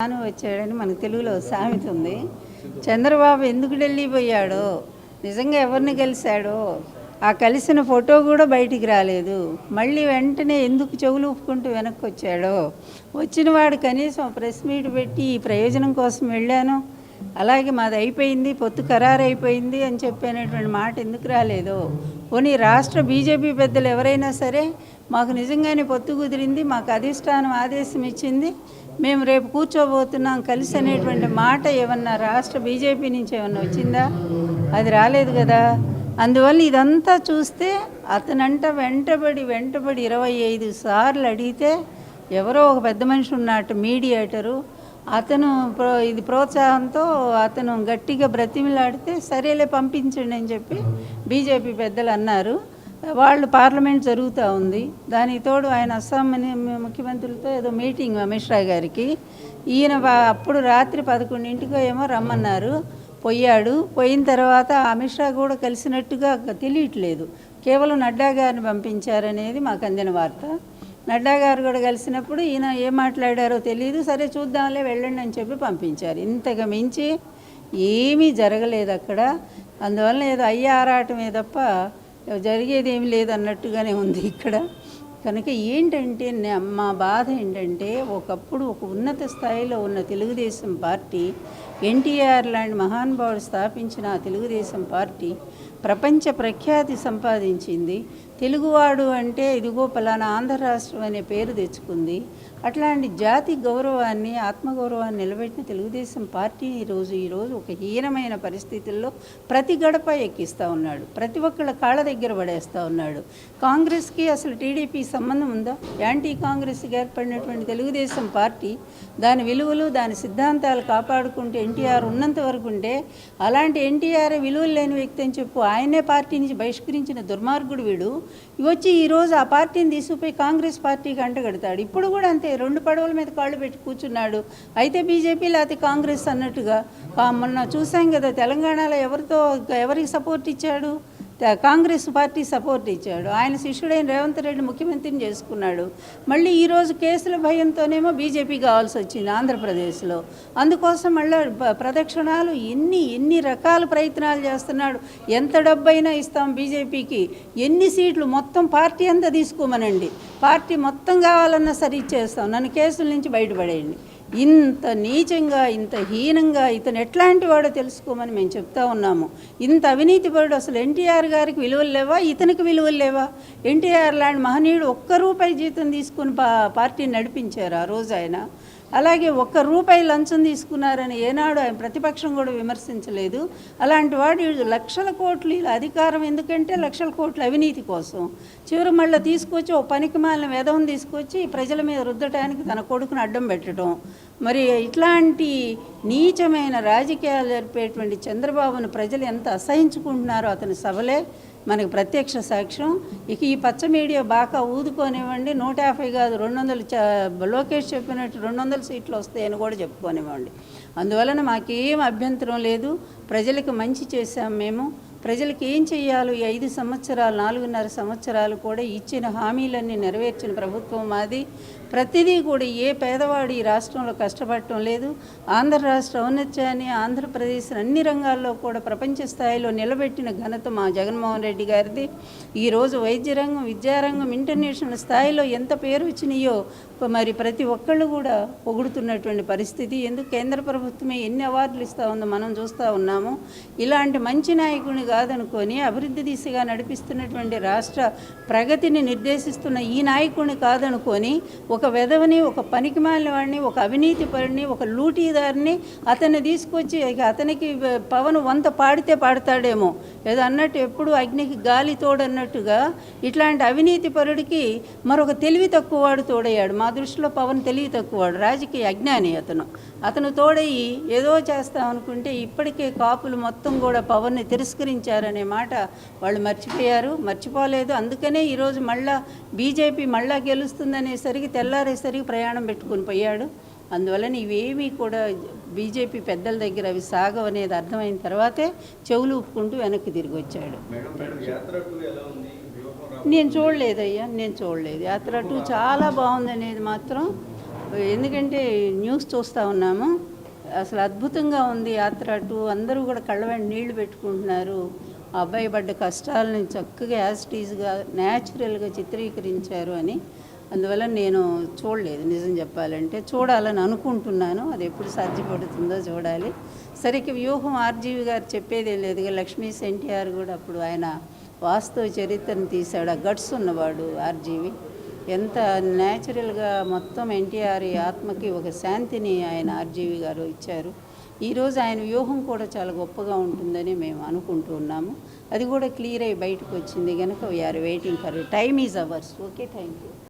తాను వచ్చాడని మనకు తెలుగులో సామెత ఉంది. చంద్రబాబు ఎందుకు ఢిల్లీ పోయాడో, నిజంగా ఎవరిని కలిశాడో, ఆ కలిసిన ఫోటో కూడా బయటికి రాలేదు. మళ్ళీ వెంటనే ఎందుకు చెవులు ఊపుకుంటూ వెనక్కి వచ్చాడో, వచ్చిన వాడు కనీసం ప్రెస్ మీట్ పెట్టి ఈ ప్రయోజనం కోసం వెళ్ళాను, అలాగే మాది అయిపోయింది, పొత్తు ఖరారు అయిపోయింది అని చెప్పేటువంటి మాట ఎందుకు రాలేదో, పోనీ రాష్ట్ర బీజేపీ పెద్దలు ఎవరైనా సరే మాకు నిజంగానే పొత్తు కుదిరింది, మాకు అధిష్టానం ఆదేశం ఇచ్చింది, మేము రేపు కూర్చోబోతున్నాం కలిసి అనేటువంటి మాట ఏమన్నా రాష్ట్ర బీజేపీ నుంచి ఏమన్నా వచ్చిందా? అది రాలేదు కదా. అందువల్ల ఇదంతా చూస్తే అతనంట వెంటబడి 25 సార్లు అడిగితే ఎవరో ఒక పెద్ద మనిషి ఉన్నట్టు మీడియేటరు అతను ఇది ప్రోత్సాహంతో అతను గట్టిగా బ్రతిమిలాడితే సరేలే పంపించండి అని చెప్పి బీజేపీ పెద్దలు అన్నారు. వాళ్ళు పార్లమెంట్ జరుగుతూ ఉంది, దానికి తోడు ఆయన అస్సాం ముఖ్యమంత్రులతో ఏదో మీటింగ్ అమిత్ షా గారికి, ఈయన అప్పుడు రాత్రి 11ంటికో ఏమో రమ్మన్నారు, పోయాడు. పోయిన తర్వాత అమిత్ షా కూడా కలిసినట్టుగా తెలియట్లేదు, కేవలం నడ్డా గారిని పంపించారనేది మాకు అందిన వార్త. నడ్డా గారు కూడా కలిసినప్పుడు ఈయన ఏం మాట్లాడారో తెలియదు, సరే చూద్దాంలే వెళ్ళండి అని చెప్పి పంపించారు. ఇంతగా మించి ఏమీ జరగలేదు అక్కడ. అందువల్ల ఏదో అయ్యే ఆరాటమే తప్ప జరిగేది ఏమి లేదన్నట్టుగానే ఉంది ఇక్కడ. కనుక ఏంటంటే మా బాధ ఏంటంటే, ఒకప్పుడు ఒక ఉన్నత స్థాయిలో ఉన్న తెలుగుదేశం పార్టీ, ఎన్టీఆర్ లాంటి మహానుభావుడు స్థాపించిన ఆ తెలుగుదేశం పార్టీ ప్రపంచ ప్రఖ్యాతి సంపాదించింది. తెలుగువాడు అంటే ఇదిగో పలానా ఆంధ్ర రాష్ట్రం అనే పేరు తెచ్చుకుంది. అట్లాంటి జాతి గౌరవాన్ని, ఆత్మగౌరవాన్ని నిలబెట్టిన తెలుగుదేశం పార్టీ ఈరోజు ఒక హీనమైన పరిస్థితుల్లో ప్రతి గడప ఎక్కిస్తూ ఉన్నాడు, ప్రతి ఒక్కళ్ళ కాళ్ళ దగ్గర పడేస్తూ ఉన్నాడు. కాంగ్రెస్కి అసలు టీడీపీ సంబంధం ఉందా? యాంటీ కాంగ్రెస్కి ఏర్పడినటువంటి తెలుగుదేశం పార్టీ దాని విలువలు, దాని సిద్ధాంతాలు కాపాడుకుంటే ఎన్టీఆర్ ఉన్నంత వరకు ఉంటే, అలాంటి ఎన్టీఆర్ విలువలు లేని వ్యక్తి అని చెప్పు ఆయనే పార్టీ నుంచి బహిష్కరించిన దుర్మార్గుడు వీడు వచ్చి ఈరోజు ఆ పార్టీని తీసుకుపోయి కాంగ్రెస్ పార్టీకి అంటగడతాడు. ఇప్పుడు కూడా అంతే, 2 పడవల మీద కాళ్ళు పెట్టి కూర్చున్నాడు. అయితే బీజేపీ లేకపోతే కాంగ్రెస్ అన్నట్టుగా. మొన్న చూసాం కదా తెలంగాణలో ఎవరికి సపోర్ట్ ఇచ్చాడు? కాంగ్రెస్ పార్టీ సపోర్ట్ ఇచ్చాడు. ఆయన శిష్యుడైన రేవంత్ రెడ్డి ముఖ్యమంత్రిని చేసుకున్నాడు. మళ్ళీ ఈరోజు కేసుల భయంతోనేమో బీజేపీ కావాల్సి వచ్చింది ఆంధ్రప్రదేశ్లో. అందుకోసం మళ్ళీ ప్రదక్షిణాలు ఎన్ని రకాల ప్రయత్నాలు చేస్తున్నాడు. ఎంత డబ్బైనా ఇస్తాం బీజేపీకి, ఎన్ని సీట్లు మొత్తం పార్టీ అంతా తీసుకోమనండి, పార్టీ మొత్తం కావాలన్నా సరే ఇచ్చేస్తాం, నన్ను కేసుల నుంచి బయటపడేయండి. ఇంత నీచంగా, ఇంత హీనంగా ఇతను ఎట్లాంటి వాడో తెలుసుకోమని మేము చెప్తా ఉన్నాము. ఇంత అవినీతిపరుడు. అసలు ఎన్టీఆర్ గారికి విలువలు లేవా? ఇతనికి విలువలు లేవా? ఎన్టీఆర్ లాంటి మహనీయుడు ₹1 జీతం తీసుకుని పార్టీని నడిపించారు ఆ రోజు ఆయన. అలాగే ₹1 లంచం తీసుకున్నారని ఏనాడు ఆయన ప్రతిపక్షం కూడా విమర్శించలేదు. అలాంటి వాడు లక్షల కోట్లు అధికారం ఎందుకంటే లక్షల కోట్ల అవినీతి కోసం చివరి మళ్ళీ తీసుకొచ్చి ఓ పనికిమాలిన వెధవను తీసుకొచ్చి ప్రజల మీద రుద్దటానికి తన కొడుకును అడ్డం పెట్టడం. మరి ఇట్లాంటి నీచమైన రాజకీయాలు జరిపేటువంటి చంద్రబాబును ప్రజలు ఎంత అసహించుకుంటున్నారో అతని సభలే మనకు ప్రత్యక్ష సాక్ష్యం. ఇక ఈ పచ్చ మీడియా బాగా ఊదుకోనివ్వండి, 150 కాదు 200, లోకేష్ చెప్పినట్టు 200 సీట్లు వస్తాయని కూడా చెప్పుకోనివ్వండి. అందువలన మాకేం అభ్యంతరం లేదు. ప్రజలకు మంచి చేశాం మేము. ప్రజలకు ఏం చేయాలో ఈ 5 సంవత్సరాలు, 4.5 సంవత్సరాలు కూడా ఇచ్చిన హామీలన్నీ నెరవేర్చిన ప్రభుత్వం మాది. ప్రతిదీ కూడా ఏ పేదవాడు ఈ రాష్ట్రంలో కష్టపడటం లేదు. ఆంధ్ర రాష్ట్ర ఔన్నత్యాన్ని, ఆంధ్రప్రదేశ్ అన్ని రంగాల్లో కూడా ప్రపంచ స్థాయిలో నిలబెట్టిన ఘనత మా జగన్మోహన్ రెడ్డి గారిది. ఈరోజు వైద్య రంగం, విద్యారంగం ఇంటర్నేషనల్ స్థాయిలో ఎంత పేరు వచ్చినాయో మరి ప్రతి ఒక్కళ్ళు కూడా పొగుడుతున్నటువంటి పరిస్థితి. ఎందుకు కేంద్ర ప్రభుత్వమే ఎన్ని అవార్డులు ఇస్తూ ఉందో మనం చూస్తూ ఉన్నాము. ఇలాంటి మంచి నాయకుడిని కాదనుకొని అభివృద్ధి దిశగా నడిపిస్తున్నటువంటి రాష్ట్ర ప్రగతిని నిర్దేశిస్తున్న ఈ నాయకుడిని కాదనుకొని ఒక వెధవని, ఒక పనికిమాలిన వాడిని, ఒక అవినీతి పరుడిని, ఒక లూటీదారిని అతన్ని తీసుకొచ్చి అతనికి పవన్ 100 పాడితే పాడతాడేమో ఏదో అన్నట్టు, ఎప్పుడు అగ్నికి గాలి తోడన్నట్టుగా ఇట్లాంటి అవినీతి పరుడికి మరొక తెలివి తక్కువ వాడు తోడయ్యాడు. మా దృష్టిలో పవన్ తెలివి తక్కువవాడు, రాజకీయ అజ్ఞాని అతను తోడయ్యి ఏదో చేస్తామనుకుంటే ఇప్పటికే కాపులు మొత్తం కూడా పవన్ని తిరస్కరించారనే మాట వాళ్ళు మర్చిపోలేదు. అందుకనే ఈరోజు మళ్ళా బీజేపీ మళ్ళా గెలుస్తుందనేసరికి తెల్లారేసరికి ప్రయాణం పెట్టుకుని పోయాడు. అందువలన ఇవేమీ కూడా బీజేపీ పెద్దల దగ్గర అవి సాగవనేది అర్థమైన తర్వాతే చెవులు ఊపుకుంటూ వెనక్కి తిరిగి వచ్చాడు. నేను చూడలేదయ్యా, నేను చూడలేదు. యాత్ర 2 చాలా బాగుందనేది మాత్రం ఎందుకంటే న్యూస్ చూస్తూ ఉన్నాము, అసలు అద్భుతంగా ఉంది యాత్ర టూ. అందరూ కూడా కళ్ళ వెంట నీళ్లు పెట్టుకుంటున్నారు. ఆ అబ్బాయి పడ్డ కష్టాలని చక్కగా యాజ్ టీజ్గా న్యాచురల్గా చిత్రీకరించారు అని. అందువల్ల నేను చూడలేదు, నిజం చెప్పాలంటే. చూడాలని అనుకుంటున్నాను, అది ఎప్పుడు సాధ్యపడుతుందో చూడాలి. సరిగ్గా వ్యూహం ఆర్జీవి గారు చెప్పేదేం లేదు. లక్ష్మీస్ ఎన్టీఆర్ కూడా అప్పుడు ఆయన వాస్తవ చరిత్రను తీశాడు. ఆ గట్స్ ఉన్నవాడు ఆర్జీవి. ఎంత న్యాచురల్గా మొత్తం ఎన్టీఆర్ ఆత్మకి ఒక శాంతిని ఆయన ఆర్జీవి గారు ఇచ్చారు. ఈరోజు ఆయన వ్యూహం కూడా చాలా గొప్పగా ఉంటుందని మేము అనుకుంటూ ఉన్నాము. అది కూడా క్లియర్ అయ్యి బయటకు వచ్చింది కనుక we are waiting for time is hours. Okay, thank you.